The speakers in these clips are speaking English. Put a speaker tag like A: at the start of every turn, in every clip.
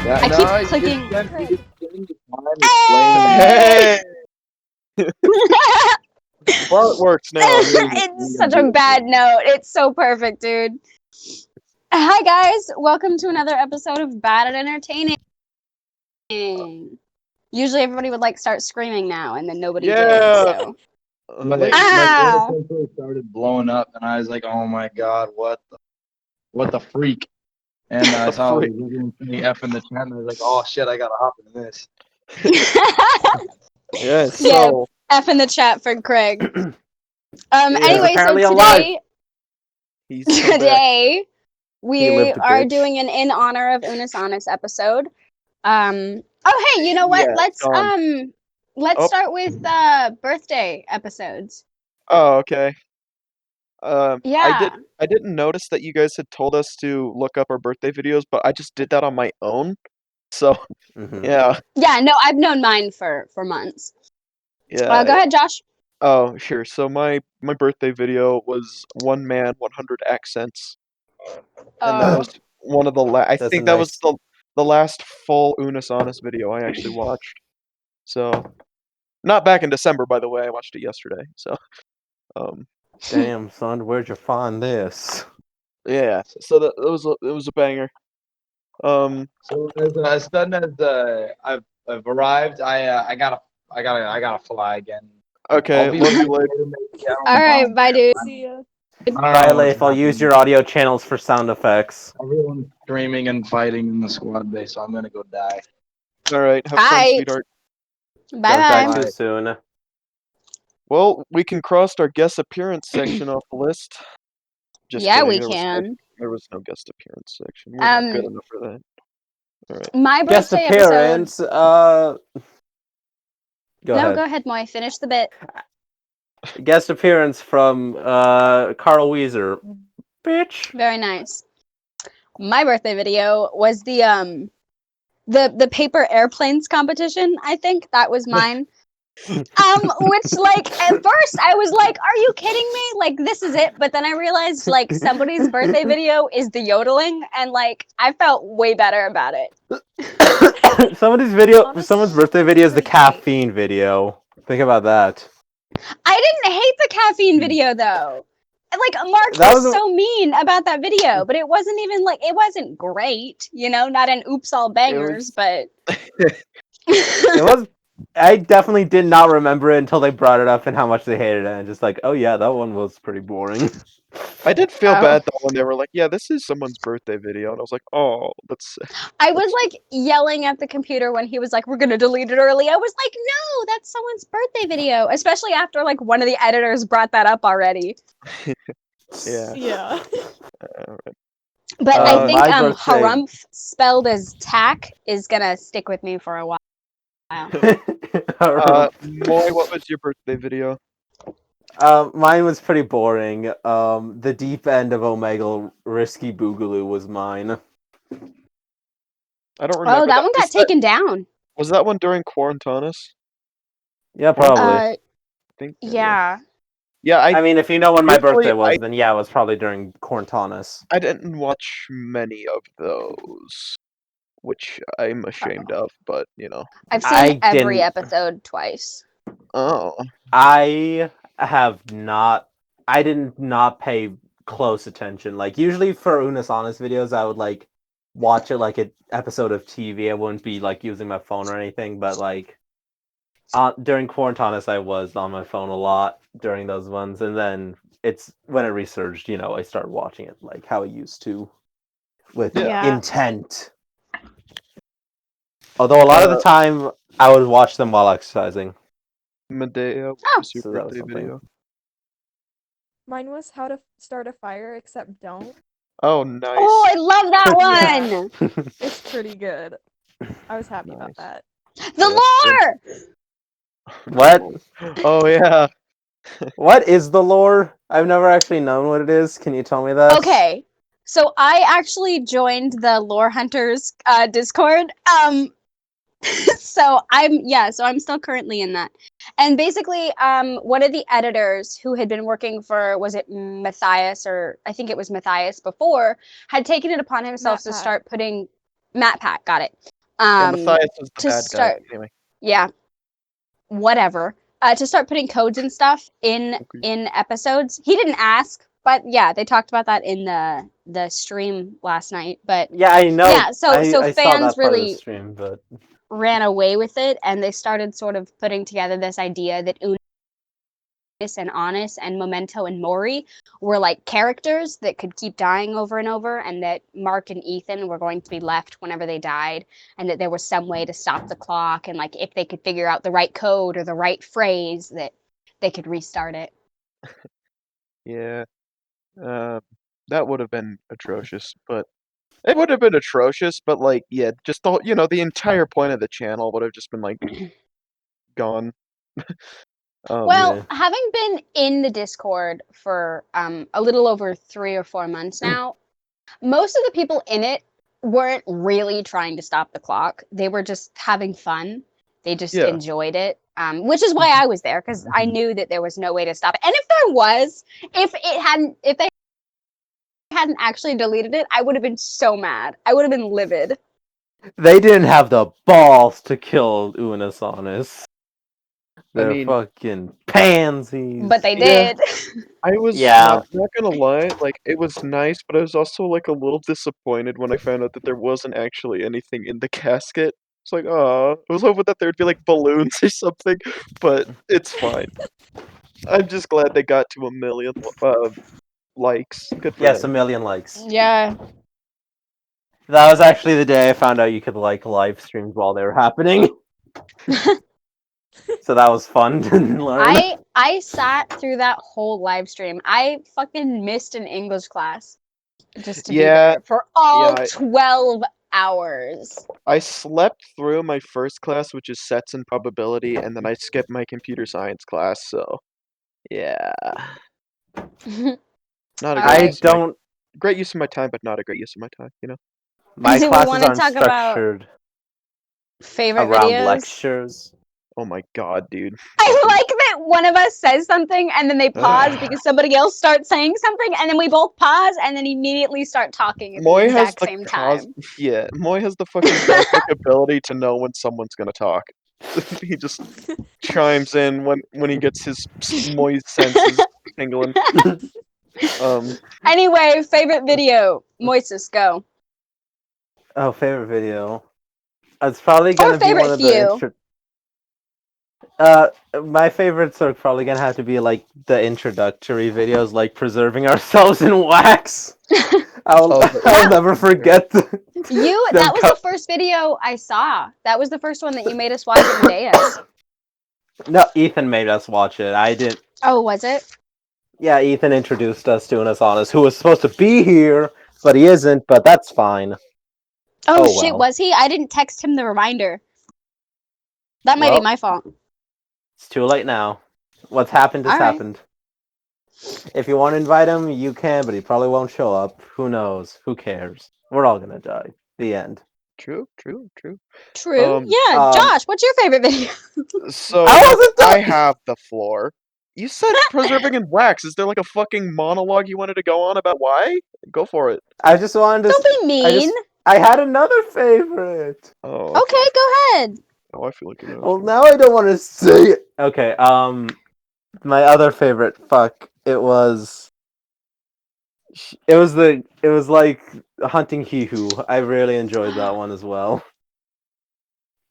A: Yeah,
B: I
A: no,
B: keep
A: you
B: clicking.
A: didn't explain
B: Hey!
A: it.
C: Well, it works now.
B: It's such a bad note. It's so perfect, dude. Hi guys, welcome to another episode of Bad at Entertaining. Usually everybody would like start screaming now, and then nobody did. So.
A: But my phone started blowing up, and I was like, "Oh my god, what the freak?" And I saw it was F in the chat, and I was like, "Oh shit, I gotta hop into this."
C: Yeah, so
B: Yeah, F in the chat for Craig. Anyway, so today we are doing an in honor of Unus Annus episode. Oh hey, you know what?
C: Yeah,
B: let's start with birthday episodes.
C: Oh, okay.
B: Yeah.
C: I didn't notice that you guys had told us to look up our birthday videos, but I just did that on my own. So, yeah.
B: Yeah, no, I've known mine for months.
C: Yeah.
B: Go ahead, Josh.
C: Oh, sure. So my birthday video was One Man, 100 Accents. And that was one of the I think that was the last full Unus Annus video I actually watched. So, not back in December, by the way. I watched it yesterday. So,
D: Damn, son, where'd you find this?
C: yeah. So it was a banger.
A: So as sudden as I've arrived, I gotta fly again.
C: Okay, love you later.
B: All right, bye, dude.
E: See ya.
D: Bye, Leif. I'll use your audio channels for sound effects.
A: Everyone's screaming and fighting in the squad base, so I'm gonna go die.
C: All right, have fun, sweetheart.
B: Bye
D: Don't die
B: bye.
D: too soon.
C: Well, we can cross our guest appearance section off the list. Just
B: yeah,
C: kidding.
B: we can.
C: There was no guest appearance section. We're not good enough for that. All right.
B: My
D: guest
B: birthday
D: appearance.
B: episode.
D: Go ahead.
B: Go ahead, Moy. Finish the bit.
D: Guest appearance from Carl Weezer. Bitch.
B: Very nice. My birthday video was the paper airplanes competition. I think that was mine. Which like at first I was like, "Are you kidding me? Like this is it?" But then I realized like somebody's birthday video is the yodeling, and like I felt way better about it.
D: Someone's birthday video is the caffeine video. Think about that.
B: I didn't hate the caffeine video though. Like Mark was so mean about that video, but it wasn't even like it wasn't great, you know, not an oops all bangers, but
D: it was. I definitely did not remember it until they brought it up and how much they hated it, and just like, oh yeah, that one was pretty boring.
C: I did feel bad though when they were like, "Yeah, this is someone's birthday video," and I was like, "Oh, that's."
B: I was like yelling at the computer when he was like, "We're gonna delete it early." I was like, "No, that's someone's birthday video," especially after like one of the editors brought that up already.
E: Yeah.
B: But I think harumph spelled as tack is gonna stick with me for a while.
C: Moy, what was your birthday video?
D: Mine was pretty boring. The deep end of Omegle Risky Boogaloo was mine.
C: I don't remember.
B: Oh, that one got taken down. Was
C: that one during Quarantanus?
D: Yeah, probably.
C: I think.
B: Yeah.
C: Yeah,
D: I mean, if you know when my birthday was, then yeah, it was probably during Quarantanus.
C: I didn't watch many of those, which I'm ashamed of, but, you know.
B: I've seen every episode twice.
C: Oh.
D: I did not pay close attention. Like, usually for Unus Annus videos, I would, like, watch it like an episode of TV. I wouldn't be, like, using my phone or anything, but, like, during Quarantanus, I was on my phone a lot during those ones, and then it's when it resurged, you know, I started watching it like how I used to, with intent. Although a lot of the time, I would watch them while exercising.
C: Medea, what was your birthday video?
E: Mine was how to start a fire, except don't.
C: Oh, nice.
B: Oh, I love that one!
E: It's pretty good. I was happy about that.
B: The lore!
D: What?
C: Oh, yeah.
D: What is the lore? I've never actually known what it is. Can you tell me that?
B: Okay. So I actually joined the Lore Hunters Discord. So I'm still currently in that. And basically, one of the editors who had been working for, was it Matthias, or I think it was Matthias before, had taken it upon himself to start putting MatPat, got it.
C: Yeah, Matthias was the
B: to
C: bad
B: start,
C: guy. Anyway.
B: yeah, whatever. To start putting codes and stuff in episodes. He didn't ask, but yeah, they talked about that in the stream last night. But
D: Yeah, I know.
B: yeah, so
D: I saw
B: fans
D: that part of the
B: really
D: stream, but
B: ran away with it, and they started sort of putting together this idea that Unus and Annus and Memento and Mori were like characters that could keep dying over and over, and that Mark and Ethan were going to be left whenever they died, and that there was some way to stop the clock, and like if they could figure out the right code or the right phrase, that they could restart it.
C: Yeah. That would have been atrocious, but it would have been atrocious, but like, yeah, just the entire point of the channel would have just been like gone.
B: Well,
D: yeah.
B: having been in the Discord for a little over 3 or 4 months now, most of the people in it weren't really trying to stop the clock. They were just having fun. They just
C: Yeah.
B: enjoyed it, which is why I was there, because I knew that there was no way to stop it. And if there was, if they hadn't actually deleted it, I would have been so mad. I would have been livid.
D: They didn't have the balls to kill Unus Annus. They're
C: mean-
D: fucking pansies.
B: But they
C: Yeah.
B: did.
C: I was
D: Yeah.
C: not gonna lie, like it was nice, but I was also like a little disappointed when I found out that there wasn't actually anything in the casket. It's like, oh, I was hoping that there'd be like balloons or something, but it's fine. I'm just glad they got to 1 million likes. Good for
D: Yes,
C: them.
D: 1 million likes.
B: Yeah.
D: That was actually the day I found out you could like live streams while they were happening. So that was fun to learn.
B: I sat through that whole live stream. I fucking missed an English class just to be
C: Yeah,
B: there for all
C: yeah,
B: 12 hours.
C: I slept through my first class, which is sets and probability, and then I skipped my computer science class, so yeah. Not a great
B: Alright.
D: I
C: use of my,
D: don't.
C: great use of my time, but not a great use of my time, you know?
D: My
B: Do we
D: classes
B: wanna
D: aren't
B: talk about
D: structured
B: Favorite
D: around
B: videos?
D: lectures.
C: Oh my god, dude.
B: I like that one of us says something and then they pause because somebody else starts saying something, and then we both pause and then immediately start talking at the
C: Moy has
B: exact
C: the
B: same time.
C: yeah, Moy has the fucking cosmic ability to know when someone's gonna talk. He just chimes in when he gets his Moy senses tingling.
B: Anyway, favorite video. Moises, go.
D: Oh, favorite video. It's probably gonna be one
B: favorite
D: of
B: few.
D: my favorites are probably gonna have to be like the introductory videos, like preserving ourselves in wax. I'll never forget.
B: That was the first video I saw. That was the first one that you made us watch at Medea's.
D: No, Ethan made us watch it. I didn't.
B: Oh, was it?
D: Yeah, Ethan introduced us to Unus Annus, who was supposed to be here, but he isn't. But that's fine.
B: Oh,
D: Oh,
B: shit,
D: well.
B: was he? I didn't text him the reminder. That might be my fault.
D: It's too late now. What's happened has
B: All right.
D: happened. If you want to invite him, you can, but he probably won't show up. Who knows? Who cares? We're all gonna die. The end.
C: True.
B: Yeah, Josh, what's your favorite video?
C: So
D: I wasn't done.
C: I have the floor. You said preserving in wax. Is there like a fucking monologue you wanted to go on about why? Go for it.
D: I just wanted to.
B: Don't be mean.
D: I had another favorite.
C: Oh.
B: Okay, go ahead.
C: Oh, I feel like you know.
D: Well, now I don't want to say it. Okay. My other favorite. Fuck. It was like hunting Hihu. I really enjoyed that one as well.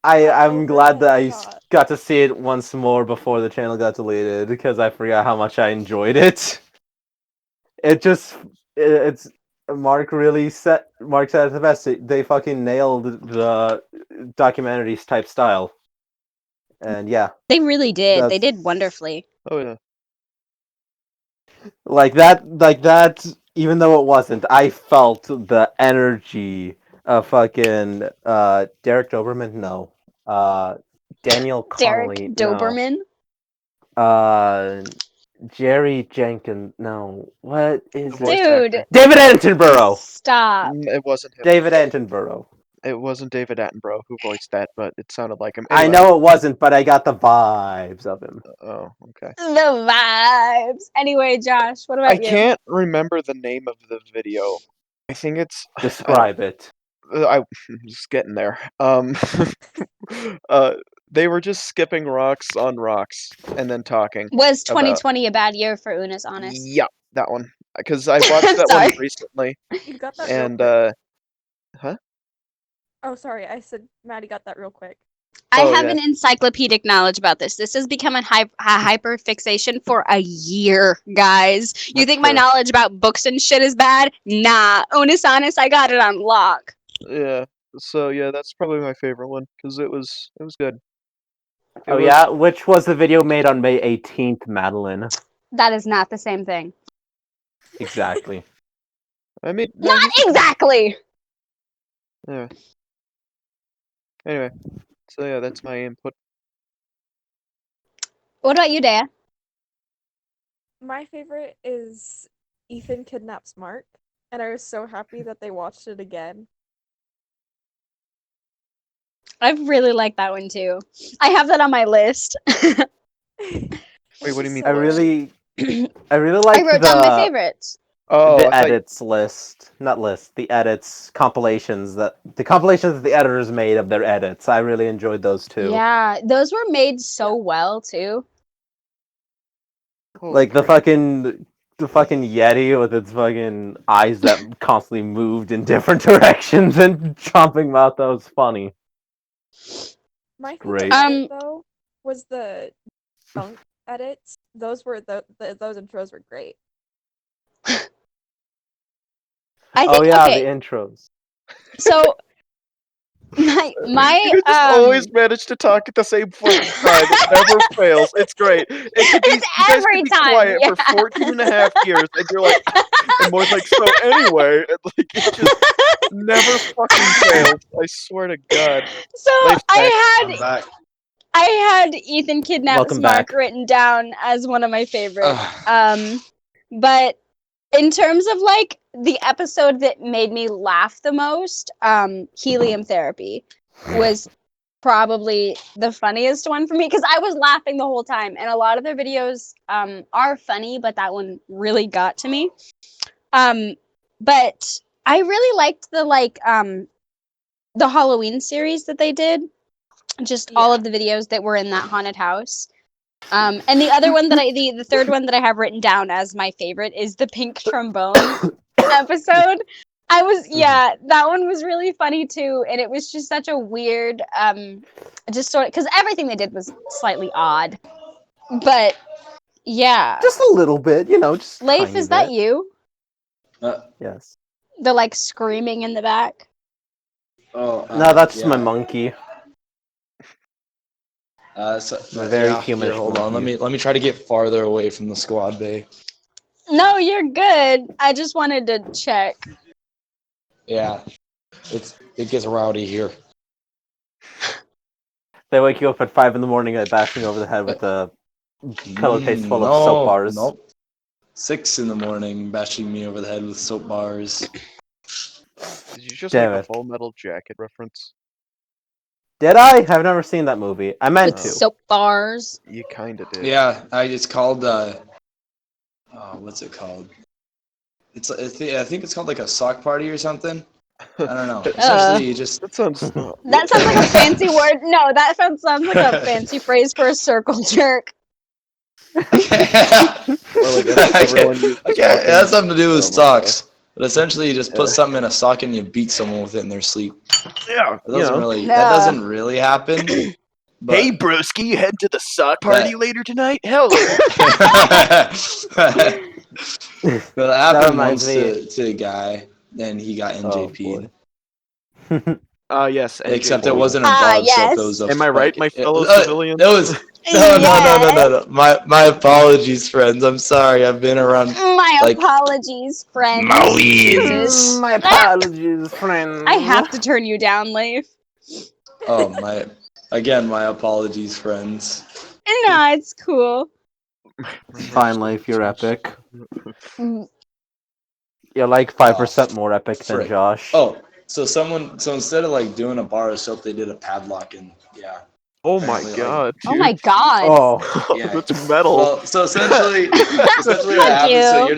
D: I'm glad that I got to see it once more before the channel got deleted, because I forgot how much I enjoyed it. It's Mark said it the best. They fucking nailed the documentaries type style. And yeah.
B: They really did. They did wonderfully.
C: Oh yeah.
D: Like that, even though it wasn't, I felt the energy of fucking Derek Doberman, no. Daniel Connolly,
B: Derek Doberman?
D: no. Jerry Jenkins, no. What is it?
B: Dude.
D: David Attenborough!
B: Stop.
C: It wasn't him.
D: David Attenborough.
C: It wasn't David Attenborough who voiced that, but it sounded like him.
D: I
C: Anyway.
D: know it wasn't, but I got the vibes of him.
C: Oh, okay.
B: The vibes. Anyway, Josh, what about you?
C: I can't remember the name of the video. I think it's...
D: Describe it.
C: I'm just getting there. They were just skipping rocks on rocks and then talking.
B: Was
C: About
B: 2020 a bad year for Unus Annus?
C: Yeah, that one. Because I watched that one
B: Sorry.
C: recently,
E: You got that
C: and
E: real quick.
C: huh?
E: Oh, sorry. I said Maddie got that real quick.
B: I
C: Oh,
B: have
C: yeah.
B: an encyclopedic knowledge about this. This has become a hyper fixation for a year, guys. You
C: That's
B: think my
C: fair.
B: knowledge about books and shit is bad? Nah. Unus Annus, I got it on lock.
C: Yeah. So yeah, that's probably my favorite one because it was good. It
D: Oh
C: was-
D: yeah, which was the video made on May 18th, Madeline.
B: That is not the same thing.
D: Exactly.
C: I mean, no,
B: Not exactly!
C: yeah. Anyway, so yeah, that's my input.
B: What about you, Dea?
E: My favorite is Ethan Kidnaps Mark, and I was so happy that they watched it again.
B: I really like that one too. I have that on my list.
C: Wait, what do you mean?
D: I really like
B: I wrote down my favorites.
C: Oh,
D: the
C: I thought
D: edits list, not list, the edits compilations that the editors made of their edits. I really enjoyed those too.
B: Yeah, those were made so well too.
C: Holy
D: Like the
C: crap.
D: fucking Yeti with its fucking eyes that constantly moved in different directions and chomping mouth. That was funny.
E: My
D: Great.
E: favorite edit, though, was the dunk edits. Those were those intros were great.
B: I
D: Oh
B: think
D: yeah,
B: okay.
D: the intros.
B: So my
C: You just always manage to talk at the same fucking time. It never fails. It's great. It could be,
B: It's
C: you guys
B: every
C: could be
B: time,
C: quiet
B: yeah.
C: for 14 and a half years, and you're like, and Moore's like, so anyway, and like, it just never fucking fails. I swear to God.
B: So
C: Life's back.
A: I'm back.
B: I had Ethan Kidnaps
D: Welcome
B: Mark
D: back.
B: written down as one of my favorites.
A: Ugh.
B: But in terms of like the episode that made me laugh the most, helium therapy was probably the funniest one for me because I was laughing the whole time, and a lot of their videos are funny, but that one really got to me. But I really liked the Halloween series that they did. Just all of the videos that were in that haunted house. And the other one that the third one that I have written down as my favorite is the pink trombone episode. That one was really funny too, and it was just such a weird, just sort of because everything they did was slightly odd, but yeah.
D: Just a little bit, just
B: Leif,
D: tiny
B: is that
D: bit.
B: you?
D: Yes.
B: The like screaming in the back.
A: Oh,
D: No, that's
A: yeah.
D: my monkey.
A: So,
D: very
A: yeah,
D: humanish
A: here, hold on.
D: monkey.
A: Let me try to get farther away from the squad bay.
B: No, you're good. I just wanted to check.
A: Yeah, it gets rowdy here.
D: They wake you up at 5 a.m. and bashing over the head with a pillowcase full of
A: No,
D: soap bars.
A: Nope. 6 a.m, bashing me over the head with soap bars.
C: Did you just
D: Damn
C: make
D: it.
C: a Full Metal Jacket reference?
D: Did I? I've never seen that movie. I meant
B: With
D: to.
B: soap bars.
C: You kinda did.
A: Yeah, it's called what's it called? I think it's called like a sock party or something. I don't know. Essentially, you just
C: That sounds.
B: That sounds like a fancy word. No, that sounds like a fancy phrase for a circle jerk.
C: everyone uses
A: Okay, it has something to do with
C: Oh my
A: socks. But essentially, you just put
C: Yeah.
A: something in a sock and you beat someone with it in their sleep.
C: Yeah.
A: That doesn't really happen. But
C: Hey, broski, you heading to the sock party later tonight? Hell yeah.
A: But it happened
D: reminds
A: once
D: me-
A: to a guy, and he got NJP'd.
C: Yes.
A: Except it
C: NJP.
A: wasn't a dog soap.
B: yes.
A: It was a.
C: Am I right, my fellow civilians?
A: It was. No. My apologies, friends. I'm sorry. I've been around.
B: My
A: Like,
B: apologies, friends.
A: Maui.
B: Jesus.
D: My apologies, friend.
B: I have to turn you down, Leif.
A: Oh my! Again, my apologies, friends.
B: No, it's cool.
D: Fine life, you're epic.
B: Mm,
D: You're like 5% more epic than
A: frick.
D: Josh.
A: Oh, so instead of like doing a bar of soap, they did a padlock, and yeah.
C: Oh my
A: Apparently,
C: god, dude.
B: Oh my god.
D: Oh.
A: Yeah.
C: That's metal.
A: Well, so essentially what
B: Fuck
A: happens. So
B: you.
A: you're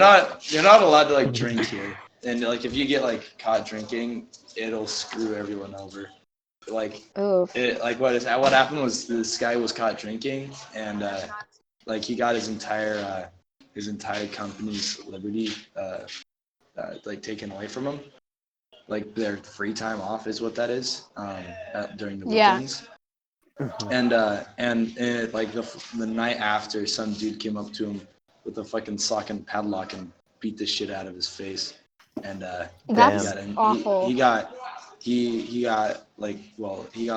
A: not allowed to like drink here, and like if you get like caught drinking, it'll screw everyone over. Like
B: Oof.
A: what happened was this guy was caught drinking, and like he got his entire company's liberty like taken away from him. Like their free time off is what that is during the
B: Yeah.
A: weekends. And like the night after, some dude came up to him with a fucking sock and padlock and beat the shit out of his face. And
B: That's
A: he
B: awful.
A: got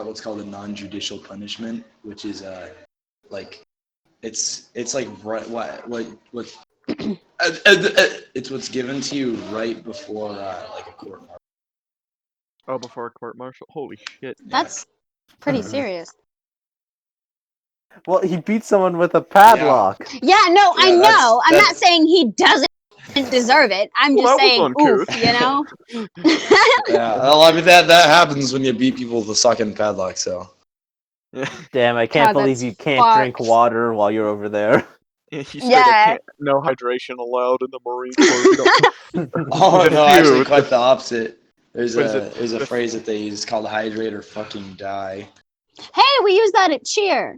A: what's called a non-judicial punishment, which is like it's like what it's what's given to you right before like a court martial.
C: Oh, before a court martial. Holy shit.
B: That's pretty serious.
D: Well, he beat someone with a padlock.
B: Yeah, no, I
A: Yeah,
B: know. I'm
A: that's-
B: not saying he doesn't deserve it. I'm
C: Well,
B: just
C: that was
B: saying,
C: uncouth.
B: oof, you know?
A: Yeah, well, I mean that happens when you beat people with a sock and padlock. So
D: Damn, I can't
B: God,
D: believe
B: that's
D: you can't drink
B: fucked.
D: water while you're over there.
C: He straight up
B: Yeah.
C: can't. No hydration allowed in the Marine Corps. We don't-
A: oh no, actually
C: Dude.
A: quite the opposite. There's
C: What is
A: a phrase that they use called hydrate or fucking die.
B: Hey, we use that at cheer.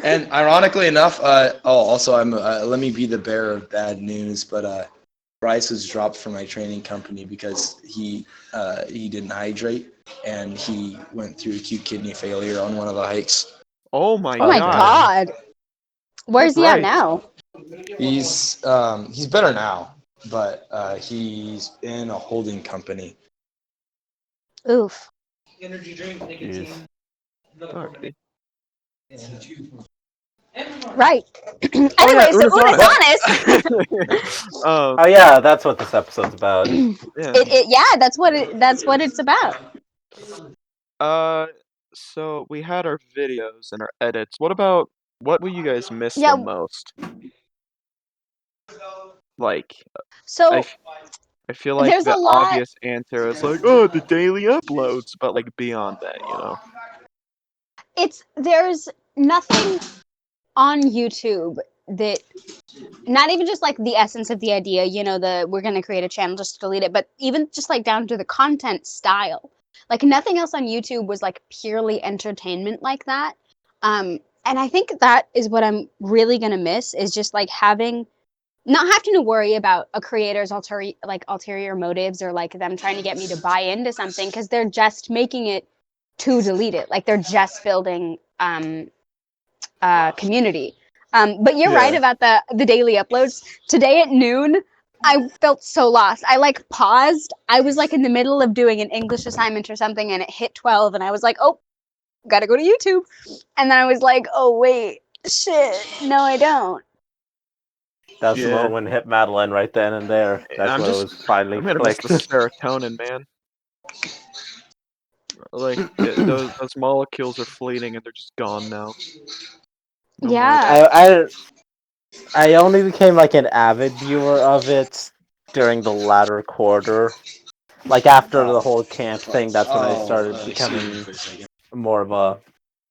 A: And ironically enough, also I'm let me be the bearer of bad news, but Bryce was dropped from my training company because he didn't hydrate and he went through acute kidney failure on one of the hikes.
C: Oh my
B: Oh my
C: god.
B: god. Where's he at
C: Right.
B: now?
A: He's better now, but he's in a holding company.
B: Oof.
A: Energy drink.
D: Jeez.
C: Alrighty.
B: Right. Anyway,
C: yeah,
B: so Unus Annus.
D: Oh yeah, that's what this episode's about.
C: Yeah.
B: That's what it's about.
C: So we had our videos and our edits. What will you guys miss
B: Yeah.
C: the most? Like,
B: So
C: I feel like
B: there's a
C: the
B: lot.
C: obvious answer is like, oh, the daily uploads, but like beyond that, you know.
B: There's nothing on YouTube that, not even just like the essence of the idea, you know, we're gonna create a channel just to delete it, but even just like down to the content style. Like nothing else on YouTube was like purely entertainment like that. And I think that is what I'm really gonna miss, is just like not having to worry about a creator's ulterior motives, or like them trying to get me to buy into something, because they're just making it to delete it. Like they're just building community. But you're right about the daily uploads. Today at noon, I felt so lost. I like paused. I was like in the middle of doing an English assignment or something, and it hit 12, and I was like, oh, gotta go to YouTube. And then I was like, oh wait, shit, no, I don't.
D: That's the moment when hit Madeline right then and there. That's when it was finally
C: I'm gonna miss
D: clicked.
C: the serotonin, man. Like those molecules are fleeting and they're just gone now. No more
B: Yeah.
C: of
D: I only became like an avid viewer of it during the latter quarter. Like after the whole camp thing, that's when I started becoming more of a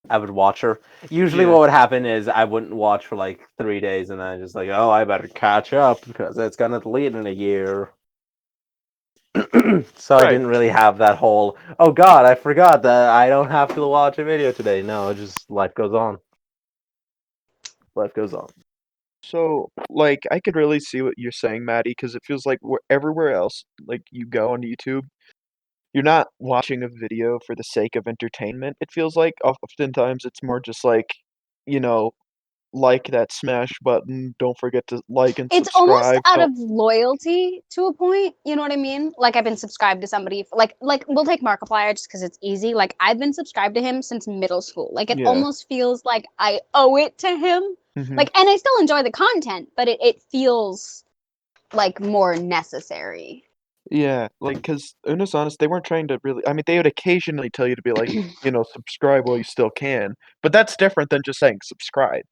D: avid watcher. Usually what would happen is I wouldn't watch for like 3 days and then I just like, oh, I better catch up because it's gonna delete in a year. So I didn't really have that whole, oh god, I forgot that I don't have to watch a video today. No, just life goes on. Life goes on.
C: So, like, I could really see what you're saying, Maddie, because it feels like everywhere else, like, you go on YouTube, you're not watching a video for the sake of entertainment. It feels like oftentimes it's more just like, you know, like that smash button, don't forget to like and
B: It's almost
C: subscribe.
B: out of loyalty to a point, you know what I mean? Like I've been subscribed to somebody like we'll take Markiplier just because it's easy. Like I've been subscribed to him since middle school. Like it almost feels like I owe it to him. Like, and I still enjoy the content, but it feels like more necessary.
C: Yeah, like, because Unus Annus, they weren't trying to really. I mean, they would occasionally tell you to be like, you know, subscribe while you still can, but that's different than just saying subscribe.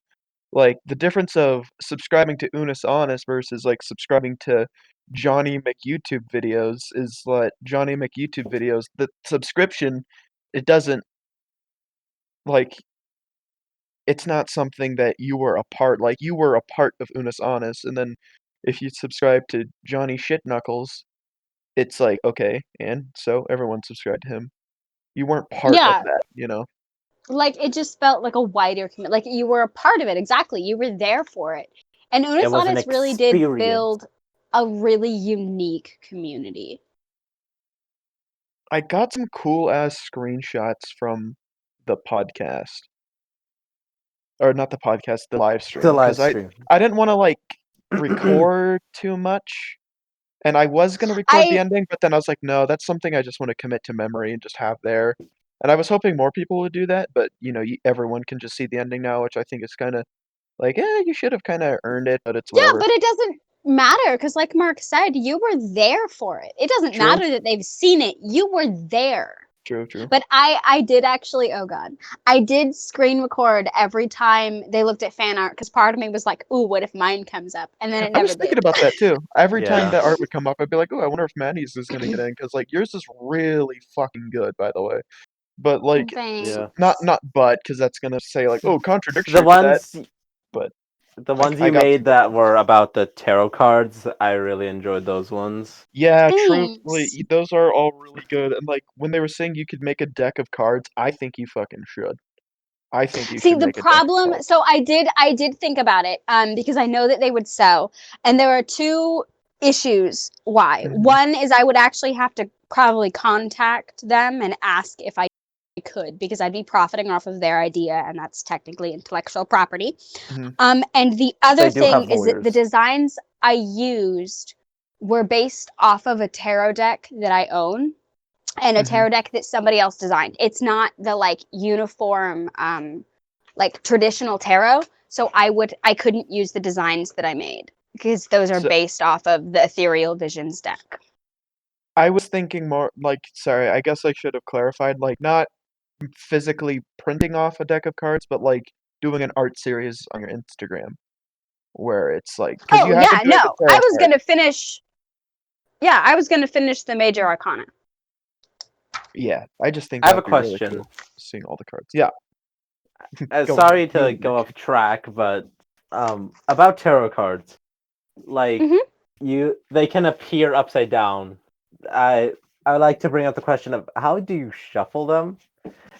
C: Like, the difference of subscribing to Unus Annus versus, like, subscribing to Johnny McYouTube videos is like Johnny McYouTube videos, the subscription, it doesn't, like, it's not something that you were a part, like, you were a part of Unus Annus, and then if you subscribe to Johnny Shitknuckles, it's like, okay, and so everyone subscribed to him. You weren't part of
B: Yeah.
C: that, you know?
B: Like, it just felt like a wider community. Like, you were a part of it. Exactly. You were there for it. And
D: It
B: Unus
D: was an
B: Annus really did
D: experience.
B: build a really unique community.
C: I got some cool ass screenshots from the podcast. Or not the podcast, the live stream.
D: The live
C: 'Cause
D: stream.
C: I didn't want to like record too much. And I was gonna record the ending, but then I was like, no, that's something I just want to commit to memory and just have there. And I was hoping more people would do that, but you know, everyone can just see the ending now, which I think is kind of like, you should have kind of earned it, but it's
B: Yeah,
C: whatever.
B: but it doesn't matter because, like Mark said, you were there for it. It doesn't
C: True.
B: matter that they've seen it. You were there.
C: True.
B: But I did actually, oh god, I did screen record every time they looked at fan art because part of me was like, ooh, what if mine comes up? And then it
C: I
B: never
C: was thinking
B: did.
C: about that too. Every time
D: Yeah.
C: that art would come up, I'd be like, oh, I wonder if Maddie's is gonna get in, because like yours is really fucking good, by the way. But like,
B: Thanks.
D: Yeah.
C: not but, because that's gonna say like, oh, contradiction
D: The
C: to that.
D: ones
C: But
D: the ones
C: I
D: you
C: got
D: made
C: some
D: that
C: good
D: were about the tarot cards, I really enjoyed those ones.
C: Yeah,
B: Thanks.
C: truthfully, those are all really good. And like when they were saying you could make a deck of cards, I think you fucking should. I think you
B: See,
C: should
B: the
C: make a deck of
B: problem,
C: cards.
B: so I did think about it, because I know that they would sell, and there are two issues why.
C: Mhm.
B: One is I would actually have to probably contact them and ask if I could, because I'd be profiting off of their idea, and that's technically intellectual property.
C: Mhm.
B: And the other
D: They do
B: thing
D: have
B: is that the
D: lawyers.
B: designs I used were based off of a tarot deck that I own and a
C: Mhm.
B: tarot deck that somebody else designed. It's not the like uniform like traditional tarot, so I couldn't use the designs that I made because those are
C: So
B: based off of the Ethereal Visions deck.
C: I was thinking more like, sorry, I guess I should have clarified, like not physically printing off a deck of cards, but like doing an art series on your Instagram where it's like, because
B: Oh
C: you have been
B: yeah,
C: doing the
B: no.
C: tarot cards.
B: I was gonna finish the major arcana.
C: Yeah, I just think
D: I have
C: that'd
D: a
C: be really
D: question.
C: cool, seeing all the cards. Yeah. Go
D: Sorry
C: ahead.
D: to
C: You,
D: go
C: Nick.
D: off track, but about tarot cards, like they can appear upside down. I I would like to bring up the question of how do you shuffle them?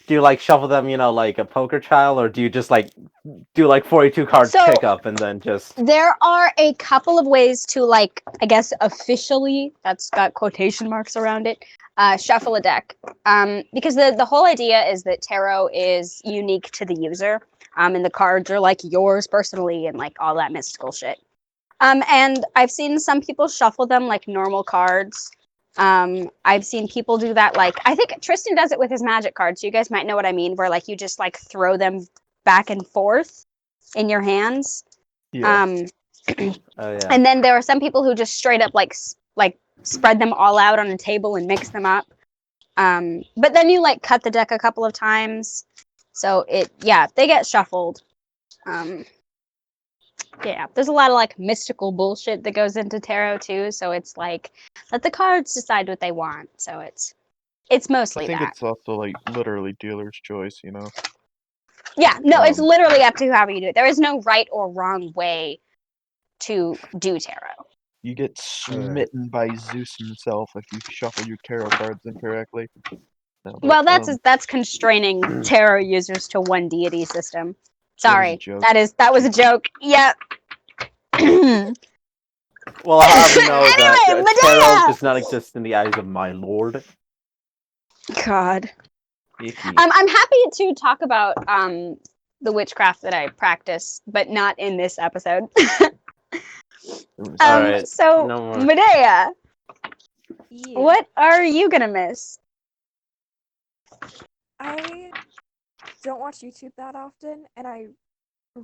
D: Do you like shuffle them, like a poker child, or do you just like do like 42 cards
B: So
D: pick up and then just
B: there are a couple of ways to, like, I guess officially, that's got quotation marks around it, shuffle a deck. Because the whole idea is that tarot is unique to the user, and the cards are like yours personally and like all that mystical shit. And I've seen some people shuffle them like normal cards. I've seen people do that, like, I think Tristan does it with his magic cards, so you guys might know what I mean, where like you just like throw them back and forth in your hands.
C: Yeah.
D: oh yeah.
B: And then there are some people who just straight up like spread them all out on a table and mix them up. But then you like cut the deck a couple of times, so they get shuffled. There's a lot of like mystical bullshit that goes into tarot too, so it's like let the cards decide what they want. So it's
C: I
B: mostly
C: think
B: that.
C: it's also like literally dealer's choice, you know.
B: Yeah, no, it's
C: Um,
B: literally up to however you do it. There is no right or wrong way to do tarot.
C: You get smitten by Zeus himself if you shuffle your tarot cards incorrectly. No, but,
B: Well, that's constraining tarot users to one deity system.
C: that was a
B: Sorry,
C: joke.
B: that was a joke. Yep.
D: Well, I'll have you know that
B: Anyway,
D: tarot
B: Medea!
D: does not exist in the eyes of my lord.
B: God.
C: Icky.
B: I'm happy to talk about the witchcraft that I practice, but not in this episode.
D: Alright,
B: So
D: no more.
B: Medea,
E: Yeah.
B: what are you gonna miss?
E: I don't watch YouTube that often, and I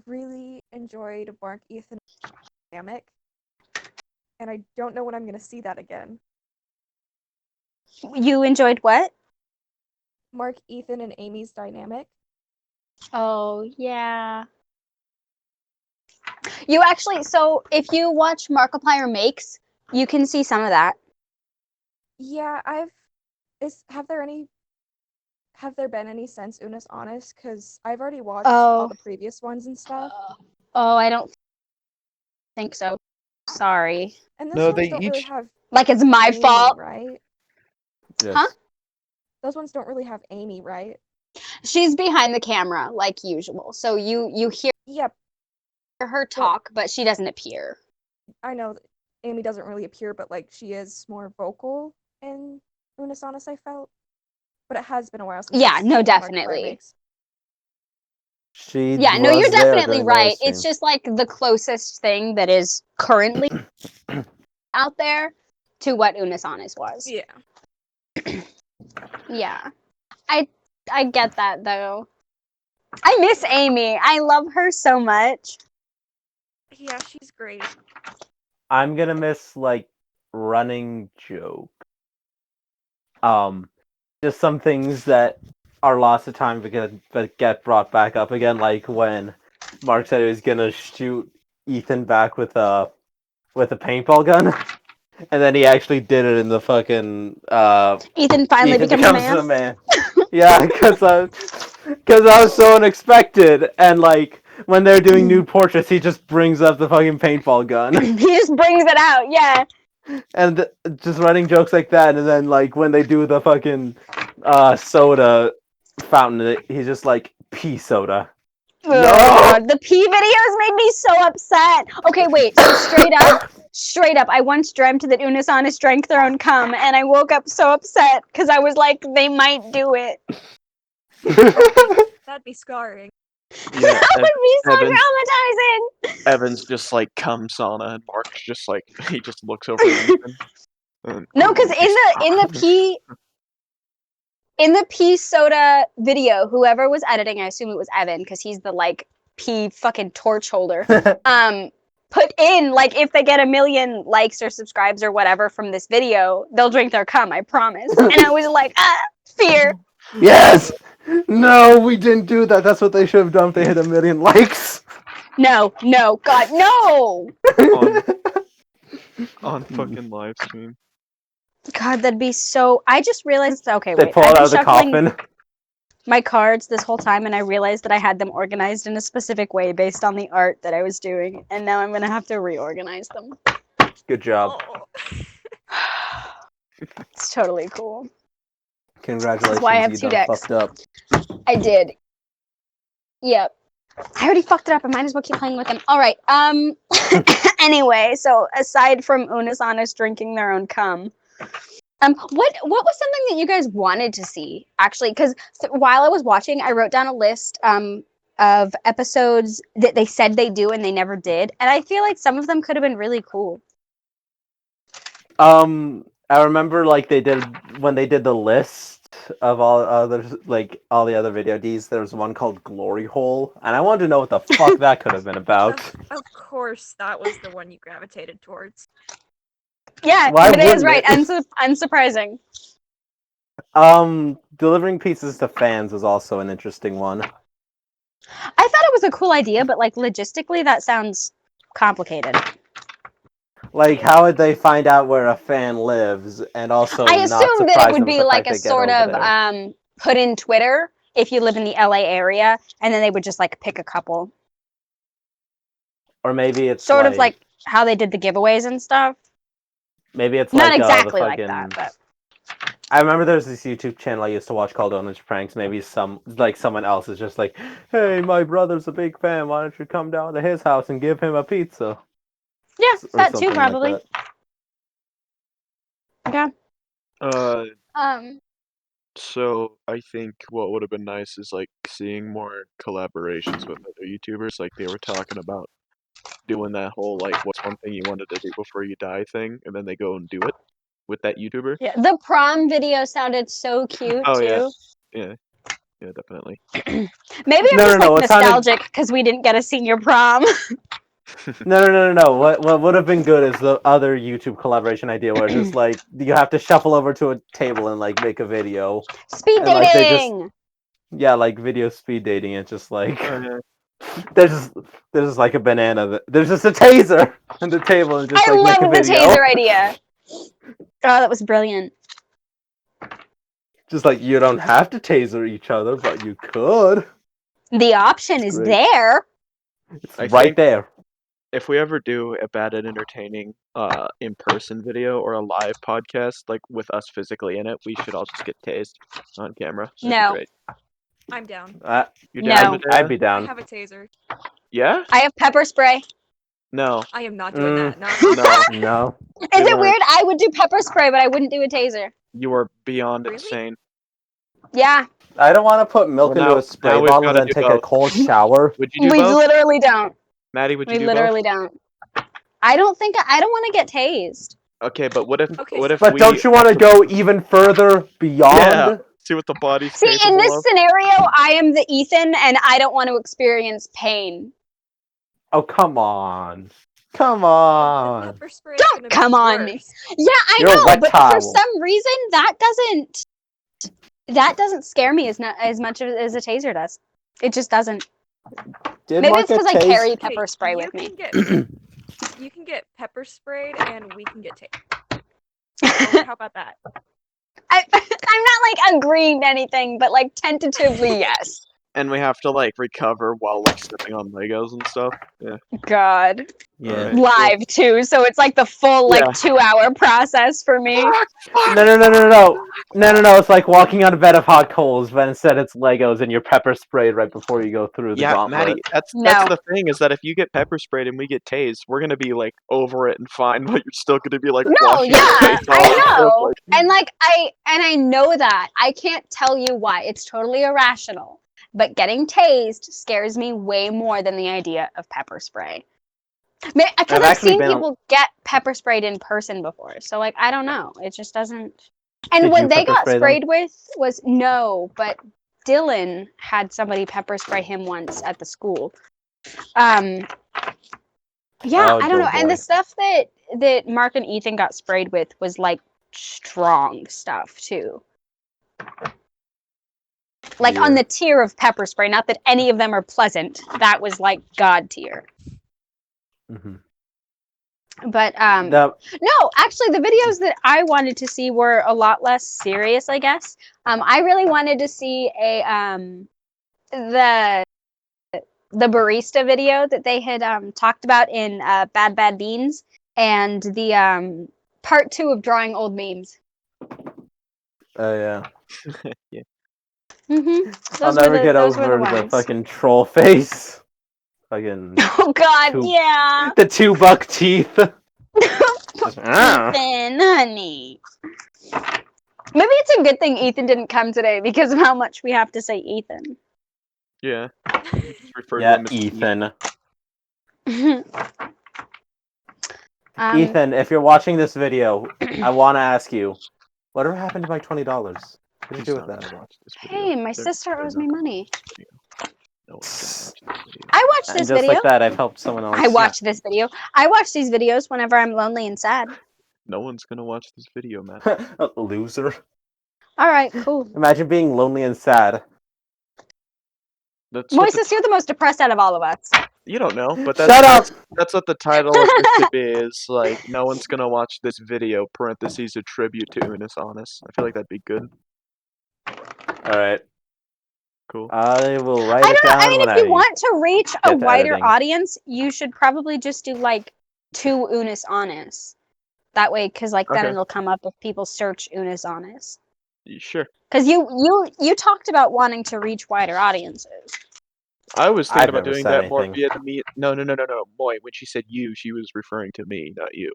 E: really enjoyed Mark Ethan dynamic, and I don't know when I'm gonna see that again.
B: You enjoyed what?
E: Mark, Ethan, and Amy's dynamic.
B: Oh yeah. You actually, so if you watch Markiplier Makes, you can see some of that.
E: Yeah, have there been any since Unus Annus? Because I've already watched all the previous ones and stuff.
B: Oh, I don't think so. Sorry.
E: And this
C: No,
E: ones
C: they
E: don't really
C: each
E: have
B: Like it's my
E: Amy,
B: fault.
E: right?
D: Yes.
B: Huh?
E: Those ones don't really have Amy, right?
B: She's behind the camera like usual. So you hear
E: Yep,
B: her talk, but she doesn't appear.
E: I know that Amy doesn't really appear, but like she is more vocal in Unus Annus, I felt. But it has been a while since
B: Yeah,
E: I've
B: no,
E: seen
B: definitely.
E: remakes.
D: She
B: Yeah, no, you're
D: was there
B: definitely
D: during the
B: right.
D: stream.
B: It's just like the closest thing that is currently out there to what Unus Annus was.
E: Yeah.
B: Yeah. I get that though. I miss Amy. I love her so much.
E: Yeah, she's great.
D: I'm gonna miss like running joke. Just some things that are lost of time but get brought back up again, like when Mark said he was gonna shoot Ethan back with a paintball gun, and then he actually did it in the fucking
B: Ethan finally
D: Ethan
B: becomes a
D: becomes
B: man.
D: a man. Yeah, because I was so unexpected, and like when they're doing nude portraits, he just brings up the fucking paintball gun.
B: He just brings it out, yeah.
D: And just running jokes like that, and then like when they do the fucking soda fountain, he's just like pea soda.
B: Oh
D: No!
B: God, the pee videos made me so upset. Okay, wait. So straight up, I once dreamt that Unus Annus drank their own cum, and I woke up so upset because I was like, they might do it.
E: That'd be scarring.
C: Yeah,
B: That would be so
C: Evan's,
B: traumatizing.
C: Evan's just like cum sauna, and Mark's just like he just looks over at Ethan.
B: No, because in the pea soda video, whoever was editing, I assume it was Evan, because he's the like pea fucking torch holder. Put in like if they get 1 million likes or subscribes or whatever from this video, they'll drink their cum. I promise. And I was like, fear.
D: Yes! No, we didn't do that. That's what they should have done if they hit 1 million likes.
B: No, God, no.
C: on fucking live stream.
B: God, that'd be so. I just realized. Okay,
D: They
B: wait.
D: pull it
B: I've
D: out
B: been
D: of the
B: shuffling
D: coffin.
B: my cards this whole time, and I realized that I had them organized in a specific way based on the art that I was doing, and now I'm gonna have to reorganize them.
D: Good job.
E: Oh.
B: It's totally cool.
D: Congratulations,
B: why I have
D: you
B: 2
D: done
B: decks.
D: fucked up.
B: I did. Yep. I already fucked it up. I might as well keep playing with them. All right. Anyway, so aside from Unus Annus drinking their own cum, what was something that you guys wanted to see actually? Because while I was watching, I wrote down a list of episodes that they said they do and they never did, and I feel like some of them could have been really cool.
D: I remember like when they did the list of all others, like all the other video Ds. There was one called Glory Hole, and I wanted to know what the fuck that could have been about.
E: Of course, that was the one you gravitated towards.
B: Yeah,
D: Why
B: but it is
D: wouldn't
B: right.
D: it?
B: Unsurprising.
D: Delivering pizzas to fans was also an interesting one.
B: I thought it was a cool idea, but like logistically, that sounds complicated.
D: Like, how would they find out where a fan lives, and also
B: I
D: not
B: assumed that
D: surprise
B: it would
D: them with
B: be
D: the
B: like
D: fact
B: a
D: they get
B: sort
D: over
B: of
D: there?
B: put in Twitter if you live in the LA area, and then they would just like pick a couple.
D: Or maybe it's
B: Sort of like how they did the giveaways and stuff.
D: maybe it's
B: Not
D: like
B: exactly
D: the
B: like
D: fucking.
B: that, but
D: I remember there's this YouTube channel I used to watch called Unus Pranks. Maybe someone else is just like, "Hey, my brother's a big fan. Why don't you come down to his house and give him a pizza?"
B: yeah,
D: Or
B: that too
D: something
B: probably.
D: like
B: Yeah.
C: So I think what would have been nice is like seeing more collaborations with other YouTubers. Like they were talking about doing that whole like what's one thing you wanted to do before you die thing, and then they go and do it with that YouTuber.
B: Yeah, the prom video sounded so cute
C: Oh yeah,
B: too.
C: yeah, definitely.
B: Maybe I'm
D: No,
B: just
D: no,
B: like
D: it sounded-
B: nostalgic because we didn't get a senior prom.
D: No. What would have been good is the other YouTube collaboration idea where it's just like you have to shuffle over to a table and like make a video.
B: Speed
D: And, like, they just-
B: dating.
D: Yeah, like video speed dating. It's just like
C: Oh, yeah.
D: there's just like a banana. There's just a taser on the table and just
B: I
D: like make a
B: love the
D: video.
B: taser idea. Oh, that was brilliant.
D: Just like you don't have to taser each other, but you could.
B: The option is
D: great.
B: there.
D: It's
C: I
D: right
C: think-
D: there.
C: if we ever do a bad and entertaining in-person video or a live podcast, like with us physically in it, we should all just get tased on camera. That'd
B: No.
C: be great.
E: I'm down.
C: You
B: No.
C: down, Medea?
D: I'd be
E: I
D: down.
E: have a taser.
C: Yeah?
B: I have pepper spray.
C: No.
E: I am not doing that. No.
C: No.
D: No.
B: Is
C: You
B: it
C: are-
B: weird? I would do pepper spray, but I wouldn't do a taser.
C: You are beyond
E: Really?
C: insane.
B: Yeah,
D: I don't want to put milk
C: Well,
D: into
C: now
D: a spray
C: we've
D: bottle
C: gotta
D: and then
C: do
D: take a
C: both.
D: cold shower.
C: Would you do
B: we
C: both?
B: literally don't.
C: Maddie, would you
B: We
C: do
B: literally don't. I don't want to get tased.
C: both? Okay, but what if
E: Okay,
C: what
E: so-
C: if
D: But
C: we
D: don't you want to go even further beyond?
C: Yeah. See what the body's
B: See, in
C: capable
B: this
C: of?
B: scenario, I am the Ethan, and I don't want to experience pain.
D: Oh, come on. Come
E: The
D: on.
E: pepper spray is
B: Don't
E: gonna be
B: come on me.
E: worse.
B: Yeah, I
D: You're a
B: know,
D: wet
B: but
D: towel.
B: for some reason, that doesn't scare me as much as a taser does. It just doesn't.
D: Did
B: Maybe
D: Mark
B: it's because
D: get
B: I
D: tased?
B: carry
E: Okay,
B: pepper spray
E: you
B: with me.
E: You can get pepper sprayed, and we can get tased. So how about that?
B: I'm not like agreeing to anything, but like tentatively, yes.
C: And we have to like recover while like stepping on Legos and stuff. Yeah.
B: God,
D: Yeah.
C: Alright.
B: live too, so it's like the full like
C: Yeah.
B: 2-hour process for me.
D: No. It's like walking on a bed of hot coals, but instead it's Legos and you're pepper sprayed right before you go through the
C: Yeah,
D: gauntlet.
C: Maddie, that's
B: No.
C: the thing is that if you get pepper sprayed and we get tased, we're gonna be like over it and fine, but you're still gonna be like
B: No,
C: washing your
B: yeah,
C: face off.
B: I know,
C: Like,
B: and like I know that. I can't tell you why. It's totally irrational. But getting tased scares me way more than the idea of pepper spray. Because I've
D: actually
B: seen
D: been on-
B: people get pepper sprayed in person before, so like I don't know. It just doesn't. And
D: Did
B: what
D: you
B: they
D: pepper
B: got
D: spray them?
B: sprayed with was no, but Dylan had somebody pepper spray him once at the school. Yeah,
D: Oh,
B: I don't know.
D: Joe
B: And
D: boy.
B: the stuff that Mark and Ethan got sprayed with was like strong stuff too. Like on
D: Yeah.
B: the tier of pepper spray, not that any of them are pleasant. That was like God tier.
D: Mhm.
B: But
D: The-
B: no, actually the videos that I wanted to see were a lot less serious, I guess. I really wanted to see the barista video that they had talked about in Bad Bad Beans, and the part 2 of drawing old memes.
D: Oh yeah.
C: yeah.
B: Mm-hmm.
D: I'll never get over the fucking troll face. Fucking
B: Oh God,
D: two-
B: yeah.
D: the $2 teeth. Ah.
B: Ethan, honey. Maybe it's a good thing Ethan didn't come today because of how much we have to say Ethan.
C: Yeah. Just refer to
D: Yeah,
C: him as
D: Ethan.
B: Um,
D: Ethan, if you're watching this video, I want to ask you, whatever happened to my $20? What did you
C: He's
D: do with
C: not
D: that?
C: gonna watch this video.
B: hey, my
C: They're-
B: sister
C: they're
B: owes
C: not
B: me
C: gonna
B: money.
C: watch this video. No one's gonna watch this video.
B: I watch
D: And
B: this
D: just
B: video.
D: like that, I've helped someone else.
B: I watch this video. I watch these videos whenever I'm lonely and sad.
C: No one's gonna watch this video, man.
D: Loser.
B: All right, cool.
D: Imagine being lonely and sad.
C: That's what the
B: Moises, you're the most depressed out of all of us.
C: You don't know, but
D: Shut
C: that's
D: up!
C: that's what the title of this should be. Is like no one's gonna watch this video. Parentheses a tribute to Unus Annus. I feel like that'd be good.
D: Alright.
C: Cool.
D: I will write
B: I
D: it
B: don't know.
D: down
B: I mean,
D: when
B: if you want to reach a
D: get to
B: wider
D: editing.
B: audience, you should probably just do like 2 Unus Annus. That way, because like then
C: Okay.
B: it'll come up if people search Unus Annus.
C: Sure.
B: Because you talked about wanting to reach wider audiences.
C: I was thinking
D: I've
C: about
D: never
C: doing
D: said
C: that more
D: anything.
C: via the me. No. Boy, when she said you, she was referring to me, not you.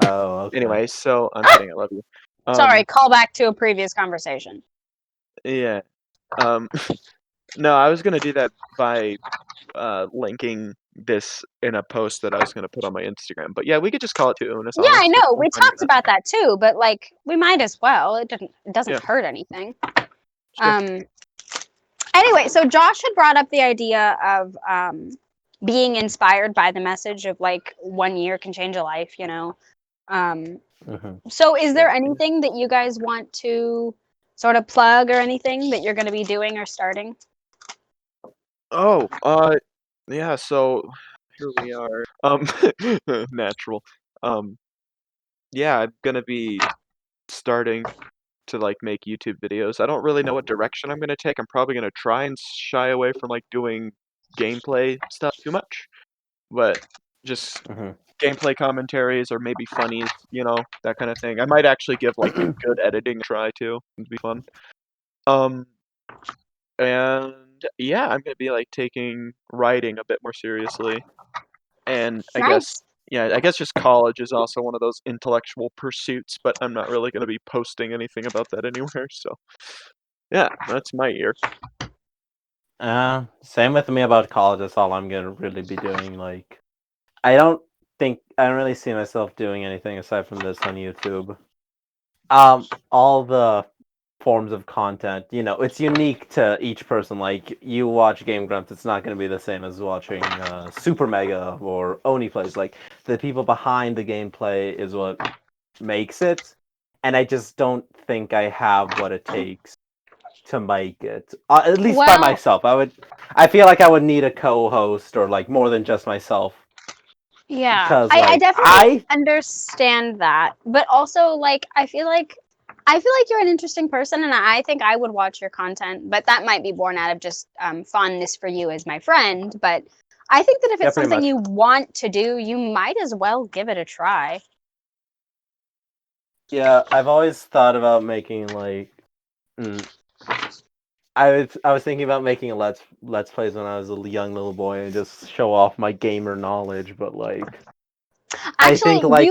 D: Oh, okay.
C: Anyway, so I'm kidding. I love you.
B: Sorry, call back to a previous conversation.
C: Yeah. No, I was gonna do that by linking this in a post that I was gonna put on my Instagram. But yeah, we could just call it to Unus
B: Yeah,
C: Annus.
B: I
C: I'm
B: know.
C: fine
B: We
C: with
B: talked
C: that.
B: about that too, but like we might as well. It doesn't
C: Yeah.
B: hurt anything.
C: Sure.
B: Anyway, so Josh had brought up the idea of being inspired by the message of like 1 year can change a life, you know.
D: Mhm.
B: So is there
C: Sure.
B: anything that you guys want to sort of plug or anything that you're going to be doing or starting?
C: Oh, yeah, so here we are. Natural. Yeah, I'm gonna be starting to like make YouTube videos. I don't really know what direction I'm gonna take. I'm probably gonna try and shy away from like doing gameplay stuff too much. But just
D: Mhm.
C: gameplay commentaries or maybe funnies, that kind of thing. I might actually give like good editing a try too. It'd be fun. And yeah, I'm gonna be like taking writing a bit more seriously. And I guess,
B: Nice.
C: yeah, I guess just college is also one of those intellectual pursuits, but I'm not really gonna be posting anything about that anywhere. So yeah, that's my year.
D: Same with me about college. That's all I'm gonna really be doing. Like, I don't really see myself doing anything aside from this on YouTube. All the forms of content, it's unique to each person. Like, you watch Game Grumps, it's not going to be the same as watching Super Mega or Oni Plays. Like, the people behind the gameplay is what makes it, and I just don't think I have what it takes to make it. At least by
B: Well,
D: myself. I feel like I would need a co-host or like more than just myself.
B: yeah,
D: Because
B: I
D: like
B: definitely understand that, but also like I feel like you're an interesting person, and I think I would watch your content, but that might be born out of just fondness for you as my friend. But I think that if
D: Yeah,
B: it's
D: pretty
B: something
D: much.
B: you want to do, you might as well give it a try.
D: Yeah, I've always thought about making like I was thinking about making a let's plays when I was a young little boy and just show off my gamer knowledge, but like I think
B: Actually,
D: like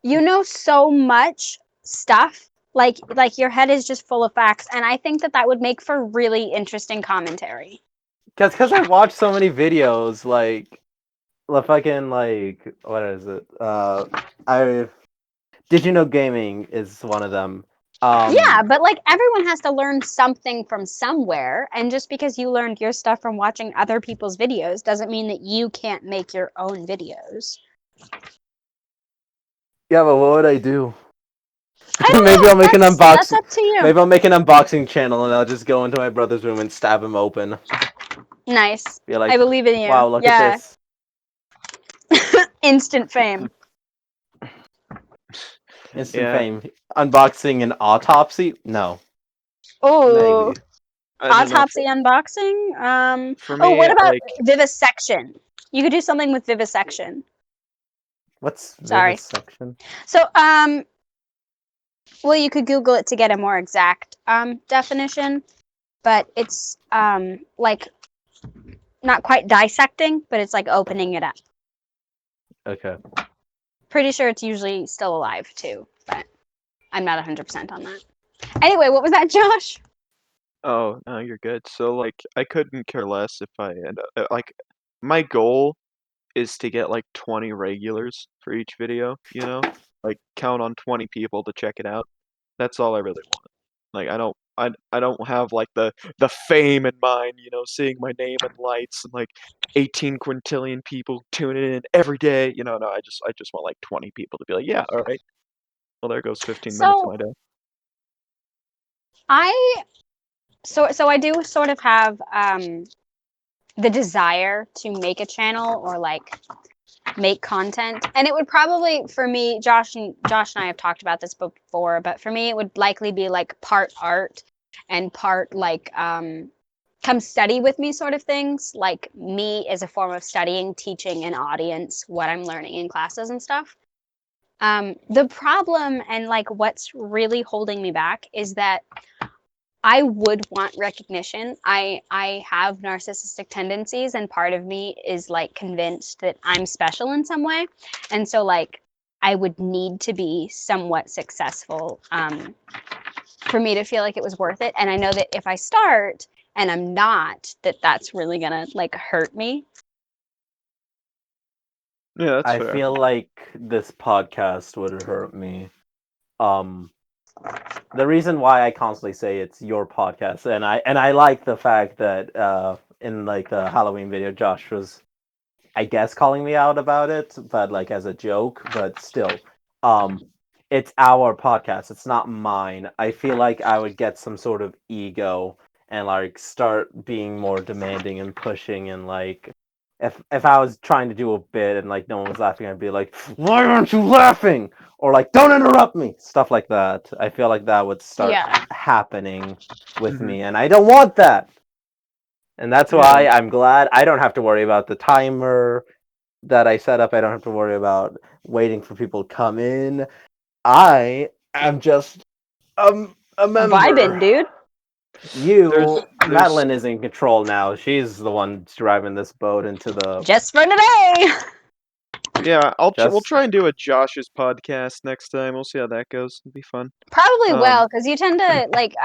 B: you know so much stuff. Like your head is just full of facts, and I think that would make for really interesting commentary.
D: because I watched so many videos like the fucking like what is it? I Did you know gaming is one of them.
B: Yeah, but like everyone has to learn something from somewhere, and just because you learned your stuff from watching other people's videos doesn't mean that you can't make your own videos.
D: Yeah, but what would I do?
B: I don't
D: Maybe
B: know.
D: I'll make an
B: That's
D: unboxing.
B: up to you.
D: Maybe I'll make an unboxing channel and I'll just go into my brother's room and stab him open.
B: Nice.
D: Be like,
B: I believe in you.
D: wow, look at
B: Yeah.
D: this.
B: Instant fame.
D: Instant
C: Yeah,
D: fame. Unboxing an autopsy? No.
B: Oh,
D: Maybe.
C: I don't know.
B: autopsy unboxing.
C: For
B: Oh,
C: me,
B: what about
C: like,
B: vivisection? You could do something with vivisection.
D: What's
B: Sorry.
D: vivisection?
B: So, well, you could Google it to get a more exact definition, but it's like not quite dissecting, but it's like opening it up.
D: Okay.
B: Pretty sure it's usually still alive too, but I'm not 100% on that. Anyway, what was that, Josh?
C: oh, no, you're good. So, like, I couldn't care less if I end up, like, my goal is to get like 20 regulars for each video, Like count on 20 people to check it out. That's all I really want. Like I don't have like the fame in mind, seeing my name in lights and like 18 quintillion people tuning in every day. No, I just want like 20 people to be like, yeah, all right. Well, there goes 15 minutes of
B: So
C: my day.
B: I so I do sort of have the desire to make a channel or like make content, and it would probably for me, Josh and I have talked about this before, but for me it would likely be like part art and part like come study with me sort of things, like me as a form of studying, teaching an audience what I'm learning in classes and stuff. The problem and like what's really holding me back is that I would want recognition. I have narcissistic tendencies, and part of me is like convinced that I'm special in some way, and so like I would need to be somewhat successful for me to feel like it was worth it. And I know that if I start and I'm not, that's really gonna like hurt me.
C: Yeah, that's
D: I
C: fair.
D: feel like this podcast would hurt me. The reason why I constantly say it's your podcast, and I like the fact that in like the Halloween video, Josh was, I guess, calling me out about it, but like as a joke, but still, it's our podcast. It's not mine. I feel like I would get some sort of ego and like start being more demanding and pushing and like if I was trying to do a bit and like no one was laughing, I'd be like, "Why aren't you laughing?" Or like, "Don't interrupt me." Stuff like that. I feel like that would start
B: Yeah.
D: happening with
C: Mhm.
D: me, and I don't want that. And that's
C: Yeah.
D: why I'm glad I don't have to worry about the timer. that I set up, I don't have to worry about waiting for people to come in. I am just a member.
B: Vibing, dude.
D: You,
C: There's-
D: Madeline is in control now. She's the one driving this boat into the.
B: Just for today.
C: Yeah, we'll
D: Just-
C: try and do a Josh's podcast next time. We'll see how that goes. It'll be fun.
B: Probably
C: Um,
B: will, because you tend to like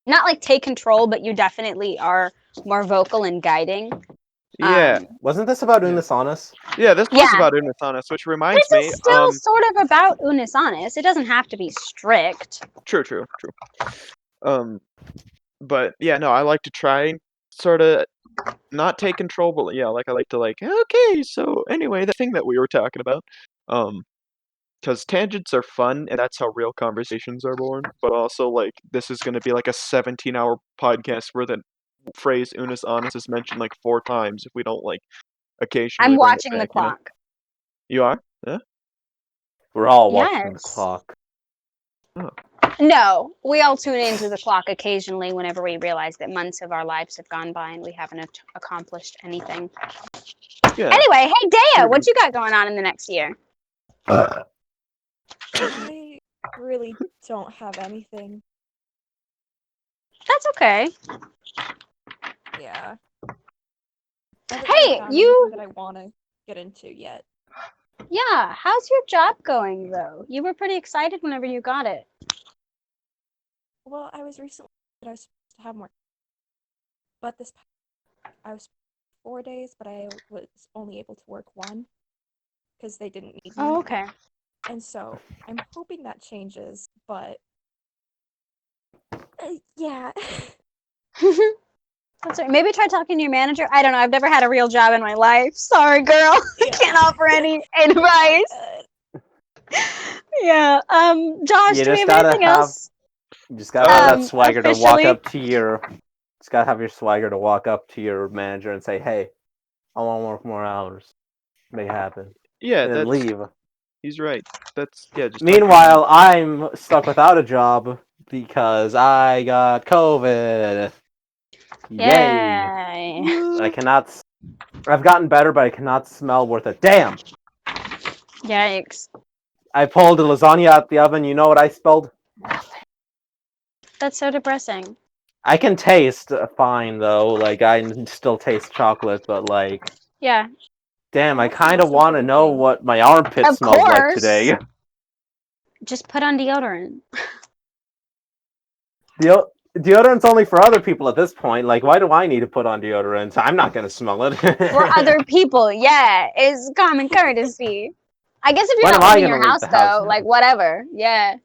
B: not like take control, but you definitely are more vocal and guiding.
C: Yeah,
D: Wasn't this about
C: Yeah.
D: Unus Annus?
C: yeah. This was
B: Yeah.
C: about Unus Annus, which
B: But
C: reminds me.
B: it's still sort of about Unus Annus. It doesn't have to be strict.
C: True. But yeah, no, I like to try and sort of not take control, but yeah, like I like to okay, so anyway, the thing that we were talking about, because tangents are fun, and that's how real conversations are born. But also, like, this is going to be like a 17-hour podcast where the phrase "unus annus" is mentioned like 4 times if we don't like occasionally.
B: I'm
C: bring it
B: watching the
C: back, you know?
B: clock.
C: You are? Yeah.
D: We're all watching the
B: Yes.
D: clock.
B: No, we all tune into the clock occasionally whenever we realize that months of our lives have gone by and we haven't accomplished anything.
C: Yeah.
B: Anyway, hey Dea,
C: Sure.
B: what you got going on in the next year?
E: I really don't have anything.
B: That's okay.
E: Yeah. I haven't
B: Hey,
E: found
B: you-
E: anything that I want to get into yet.
B: Yeah, how's your job going though? You were pretty excited whenever you got it.
E: Well, I was recently that I was supposed to have more, but I was 4 days, but I was only able to work 1 because they didn't need me.
B: Oh, okay.
E: And so I'm hoping that changes, but yeah.
B: That's right. Maybe try talking to your manager. I don't know. I've never had a real job in my life. Sorry, girl. I
E: Yeah.
B: can't offer any advice. Yeah. Josh,
D: You
B: do we
D: just
B: have
D: gotta
B: anything
D: have-
B: else?
D: You just gotta have that swagger to walk
B: officially-
D: up to your. Just gotta have your swagger to walk up to your manager and say, "Hey, I want to work more hours. Make it happen."
C: Yeah,
D: And then
C: that's
D: leave.
C: he's right. That's yeah. Just
D: Meanwhile, I'm stuck without a job because I got COVID. Yay!
B: Yay.
D: I cannot. I've gotten better, but I cannot smell worth a damn.
B: Yikes.
D: I pulled a lasagna out the oven. You know what I spelled?
B: That's so depressing.
D: I can taste fine though. Like I still taste chocolate, but like,
B: Yeah.
D: damn, I
E: That's
D: kind of
E: also
D: want to
E: good
D: know
E: thing.
D: what my armpit
B: Of
D: smells like
B: course.
D: today.
B: Just put on deodorant.
D: Deodorant's only for other people at this point. Like, why do I need to put on deodorant? I'm not gonna smell it.
B: For other people, yeah. It's common courtesy. I guess if you're
D: When
B: not
D: am I
B: leaving
D: gonna
B: your
D: leave
B: house
D: the
B: though,
D: house?
B: like whatever. Yeah.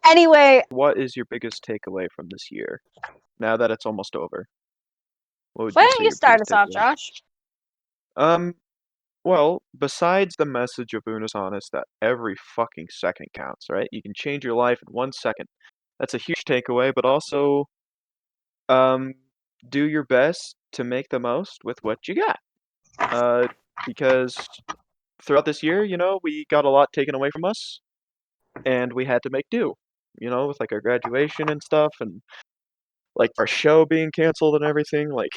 B: Anyway,
C: What is your biggest takeaway from this year? Now that it's almost over. What would
B: why
C: say
B: don't you
C: your
B: start us
C: biggest
B: off,
C: takeaway?
B: Josh?
C: Well, besides the message of Unus Annus that every fucking second counts, right? You can change your life in 1 second. That's a huge takeaway, but also, do your best to make the most with what you got. Because throughout this year, we got a lot taken away from us, and we had to make do, with like our graduation and stuff, and like our show being canceled and everything. Like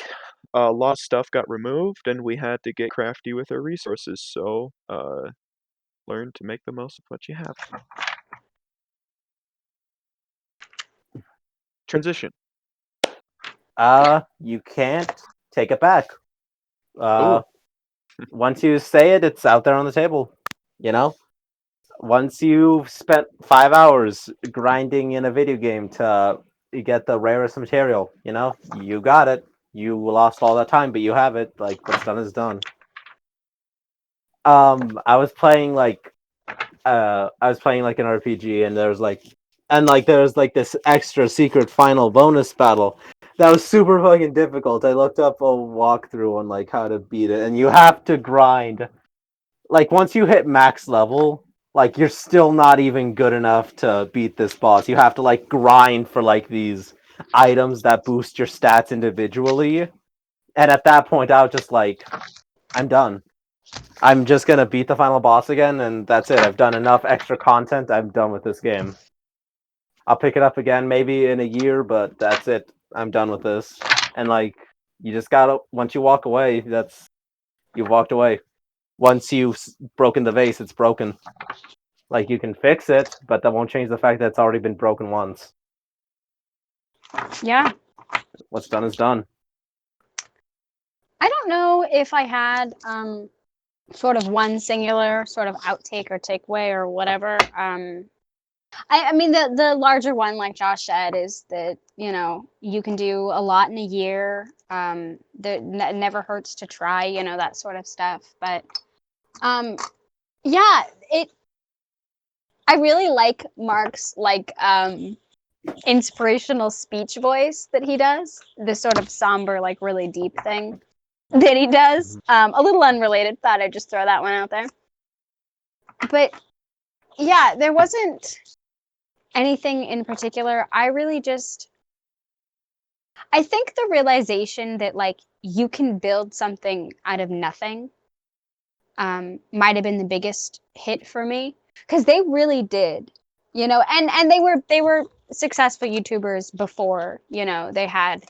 C: a lot of stuff got removed, and we had to get crafty with our resources. So, learn to make the most of what you have. Transition.
D: You can't take it back.
C: Ooh.
D: Once you say it, it's out there on the table. Once you've spent 5 hours grinding in a video game to get the rarest material, you got it. You lost all that time, but you have it. Like, what's done is done. I was playing like an RPG, and there's this extra secret final bonus battle that was super fucking difficult. I looked up a walkthrough on like how to beat it, and you have to grind. Like once you hit max level, like you're still not even good enough to beat this boss. You have to like grind for like these items that boost your stats individually. And at that point, I was just like, I'm done. I'm just gonna beat the final boss again, and that's it. I've done enough extra content. I'm done with this game. I'll pick it up again maybe in a year, but that's it. I'm done with this. And like, you just gotta, once you walk away, you've walked away. once you've broken the vase, it's broken. Like, you can fix it, but that won't change the fact that it's already been broken once.
B: Yeah.
D: What's done is done.
B: I don't know if I had sort of one singular sort of outtake or takeaway or whatever. I mean, the larger one, like Josh said, is that, you know, you can do a lot in a year. It never hurts to try, you know, that sort of stuff. But yeah, I really like Mark's like inspirational speech voice that he does. This sort of somber, like really deep thing that he does. A little unrelated. Thought I'd just throw that one out there. But yeah, there wasn't anything in particular. I think the realization that like you can build something out of nothing might have been the biggest hit for me, because they really did, you know, and they were successful YouTubers before, you know, they had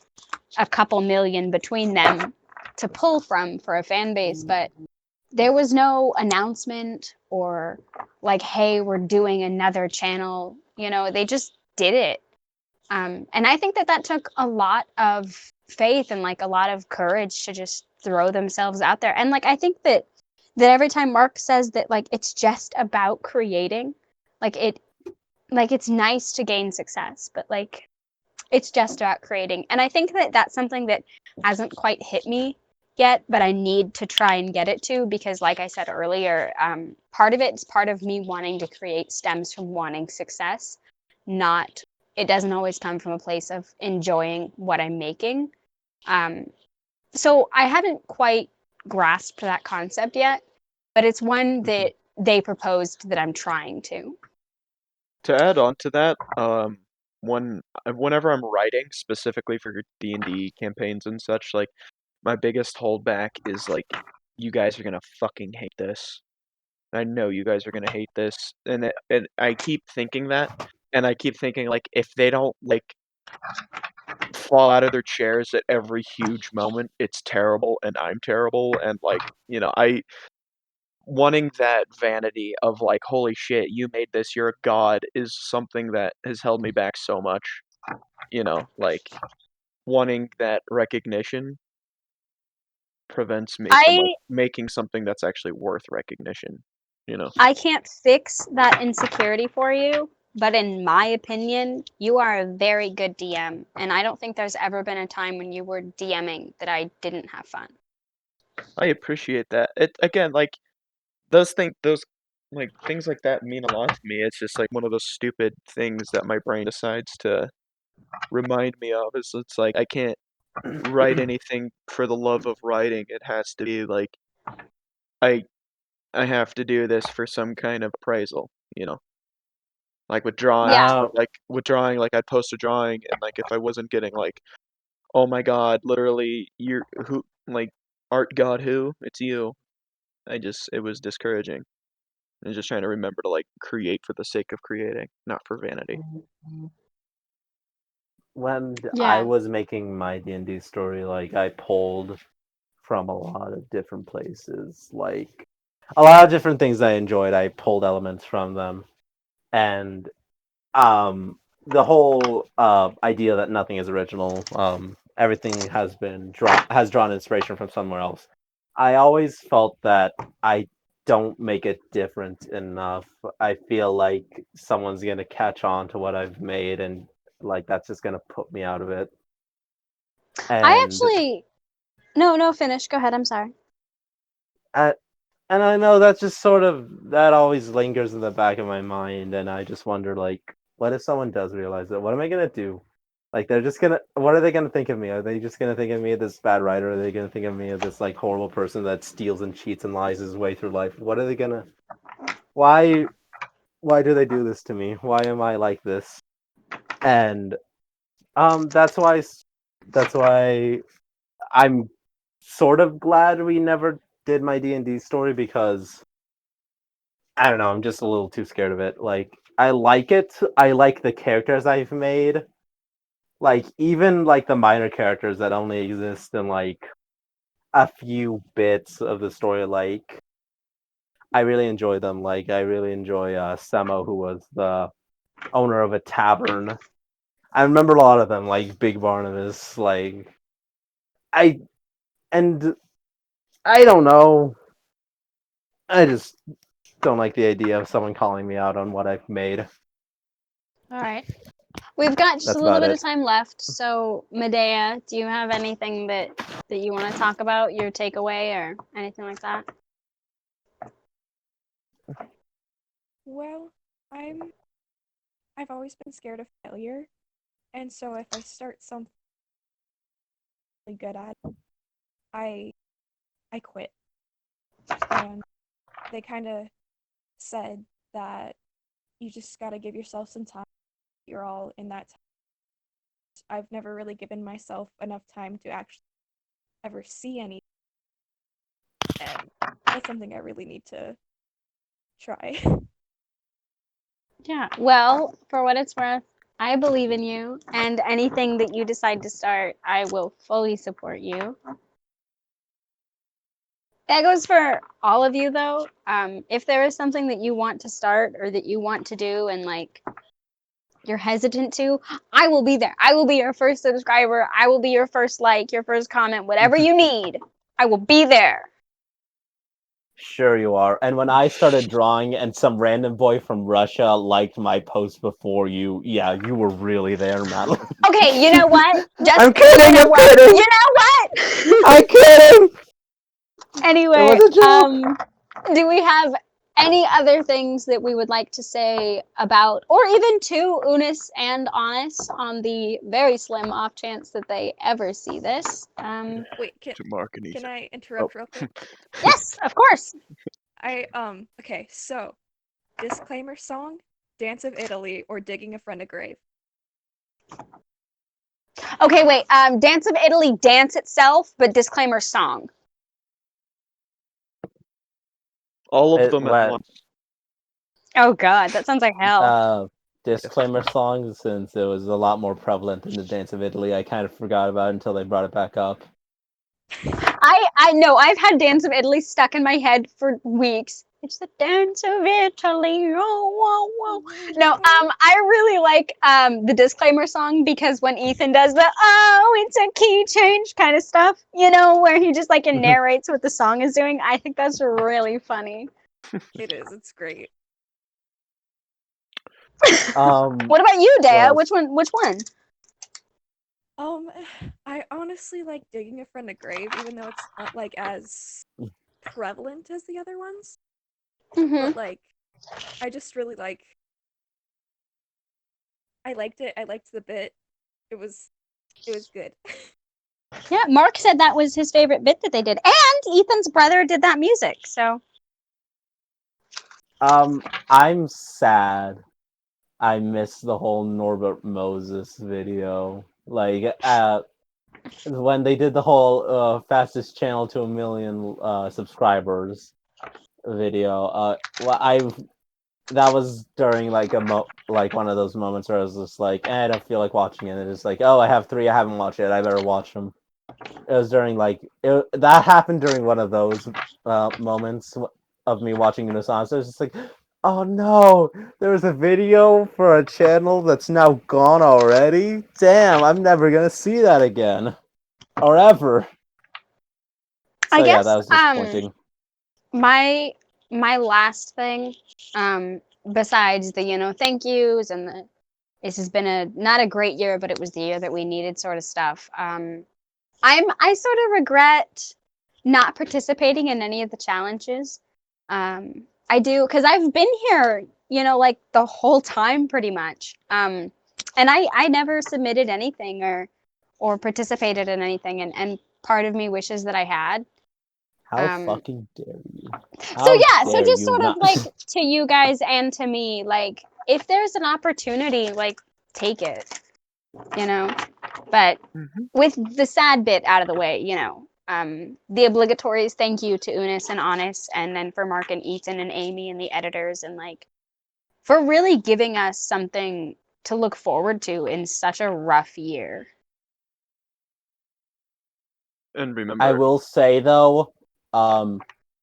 B: a couple million between them to pull from for a fan base, but there was no announcement or like, hey, we're doing another channel, you know, they just did it. And I think that took a lot of faith and like a lot of courage to just throw themselves out there. And like, I think that every time Mark says that like it's just about creating, like it's nice to gain success, but like it's just about creating. And I think that that's something that hasn't quite hit me yet, but I need to try and get it to, because like I said earlier, part of me wanting to create stems from wanting success, not it doesn't always come from a place of enjoying what I'm making. So I haven't quite grasped that concept yet, but it's one that they proposed that I'm trying to.
C: To add on to that, whenever I'm writing specifically for D&D campaigns and such, like my biggest holdback is like, you guys are gonna fucking hate this. I know you guys are gonna hate this, and I keep thinking that, and I keep thinking like, if they don't like fall out of their chairs at every huge moment, it's terrible, and I'm terrible, and like, you know, I wanting that vanity of like, holy shit, you made this, you're a god, is something that has held me back so much. You know, like wanting that recognition prevents me from like
B: I
C: making something that's actually worth recognition, you know.
B: I can't fix that insecurity for you, but in my opinion, you are a very good DM, and I don't think there's ever been a time when you were DMing that I didn't have fun.
C: I appreciate that. It again, like those like things like that mean a lot to me. It's just like one of those stupid things that my brain decides to remind me of. Is it's like I can't write anything for the love of writing. It has to be like I I have to do this for some kind of appraisal, you know. Like with drawings,
B: Yeah.
C: with drawing, like I'd post a drawing, and like if I wasn't getting like, oh my god, literally, you're who, like, art god who? It's you. It was discouraging. I was just trying to remember to like create for the sake of creating, not for vanity.
D: When I
B: Yeah.
D: was making my D&D story, like, I pulled from a lot of different places, like a lot of different things I enjoyed. I pulled elements from them, and the whole idea that nothing is original, everything has drawn inspiration from somewhere else. I always felt that I don't make it different enough. I feel like someone's gonna catch on to what I've made, and like that's just gonna put me out of it.
B: I
D: And
B: actually no, finish. Go ahead. I'm sorry.
D: I, and I know that's just sort of that always lingers in the back of my mind, and I just wonder, like, what if someone does realize it? What am I gonna do? Like, they're just gonna. What are they gonna think of me? Are they just gonna think of me as this bad writer? Are they gonna think of me as this like horrible person that steals and cheats and lies his way through life? What are they gonna? Why? Why do they do this to me? Why am I like this? And that's why. That's why I'm sort of glad we never did my D&D story, because I don't know, I'm just a little too scared of it. Like, I like it. I like the characters I've made. Like, even like the minor characters that only exist in like a few bits of the story, like I really enjoy them. Like, I really enjoy Semo, who was the owner of a tavern. I remember a lot of them, like Big Barnabas. Like, I don't know. I just don't like the idea of someone calling me out on what I've made.
B: All right. We've got just
D: That's
B: a little
D: about
B: bit
D: it.
B: of time left. So, Medea, do you have anything that you want to talk about, your takeaway or anything like that?
E: Well, I've always been scared of failure, and so if I start something really good at, I quit. And they kind of said that you just got to give yourself some time. You're all in that time. I've never really given myself enough time to actually ever see any, and that's something I really need to try.
B: Yeah. Well, for what it's worth, I believe in you, and anything that you decide to start, I will fully support you. That goes for all of you, though. If there is something that you want to start or that you want to do and, like, you're hesitant to, I will be there. I will be your first subscriber. I will be your first like, your first comment, whatever you need. I will be there.
D: Sure you are. And when I started drawing and some random boy from Russia liked my post before you, yeah, you were really there, Madeline.
B: Okay, you know what? Just,
D: I'm kidding,
B: you know
D: I'm
B: what?
D: kidding!
B: You know what?
D: I'm kidding!
B: Anyway,
D: It was a joke.
B: do we have any other things that we would like to say about, or even to Unus and Annus on the very slim off chance that they ever see this?
E: Wait,
C: To Mark and
E: can
C: Ethan.
E: I interrupt real quick?
B: Yes, of course.
E: Okay, so disclaimer song, Dance of Italy, or Digging a Friend a Grave.
B: Okay, wait. Dance of Italy, dance itself, but disclaimer song.
C: All of them at once.
B: Oh God, that sounds like hell.
D: Disclaimer song, since it was a lot more prevalent in the Dance of Italy, I kind of forgot about it until they brought it back up.
B: I know. I've had Dance of Italy stuck in my head for weeks. It's the Dance of Italy. Oh, whoa, whoa. No, I really like the disclaimer song because when Ethan does the it's a key change kind of stuff, you know, where he just like narrates what the song is doing. I think that's really funny.
E: It is. It's great.
B: What about you, Dea? Which one? Which one?
E: I honestly like Digging a Friend a Grave, even though it's not like as prevalent as the other ones. But like, I just really like. I liked it. I liked the bit. It was good.
B: Yeah, Mark said that was his favorite bit that they did, and Ethan's brother did that music. So.
D: I'm sad. I missed the whole Norbert Moses video. Like, when they did the whole fastest channel to 1 million subscribers video. That was during like like one of those moments where I was just like, I don't feel like watching it. It's like, oh, I have 3, I haven't watched it. I better watch them. It was during that happened during one of those moments of me watching Unus Annus. I was just like, oh no, there was a video for a channel that's now gone already. Damn, I'm never gonna see that again, or ever. So
B: I guess,
D: yeah, that was disappointing.
B: My last thing, besides the thank yous and this has been not a great year, but it was the year that we needed sort of stuff. I sort of regret not participating in any of the challenges. I do because I've been here, like the whole time pretty much. And I never submitted anything or participated in anything, and part of me wishes that I had.
D: How fucking dare you?
B: So just sort of like to you guys and to me, like if there's an opportunity, like take it, But with the sad bit out of the way, the obligatories thank you to Unus and Annus, and then for Mark and Ethan and Amy and the editors, and like for really giving us something to look forward to in such a rough year.
C: And remember,
D: I will say though,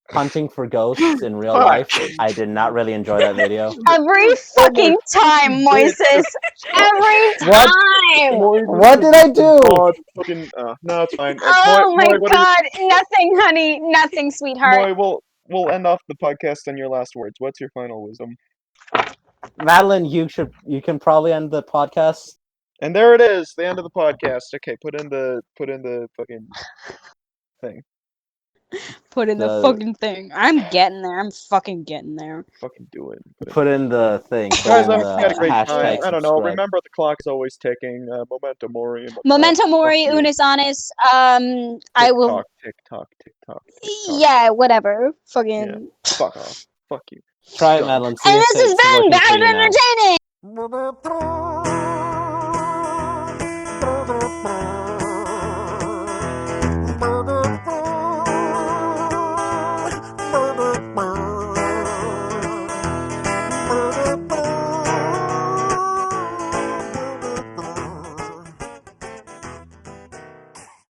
D: hunting for ghosts in real life. I did not really enjoy that video.
B: Every fucking time, Moises. Every time.
D: What did I do?
C: No, it's fine.
B: Oh my
C: Moy,
B: god. Nothing, honey. Nothing, sweetheart.
C: Moy, we'll end off the podcast on your last words. What's your final wisdom?
D: Madeline, you can probably end the podcast.
C: And there it is, the end of the podcast. Okay, put in the fucking thing.
B: Put in the fucking thing. I'm getting there. I'm fucking getting there.
C: Fucking do it.
D: Put in the thing.
C: Guys, I've had a great time.
D: Hashtag
C: I don't know.
D: subscribe.
C: Remember, the clock is always ticking. Memento mori.
B: Memento mori,
C: fuck you.
B: unus annus. I will.
C: TikTok.
B: Yeah, whatever. Fucking.
C: Fuck off. Fuck you.
D: Try it,
C: Done.
D: Madeline. See
B: And
D: if
B: this has
D: it's
B: been
D: working
B: Bad
D: for you now.
B: Entertaining!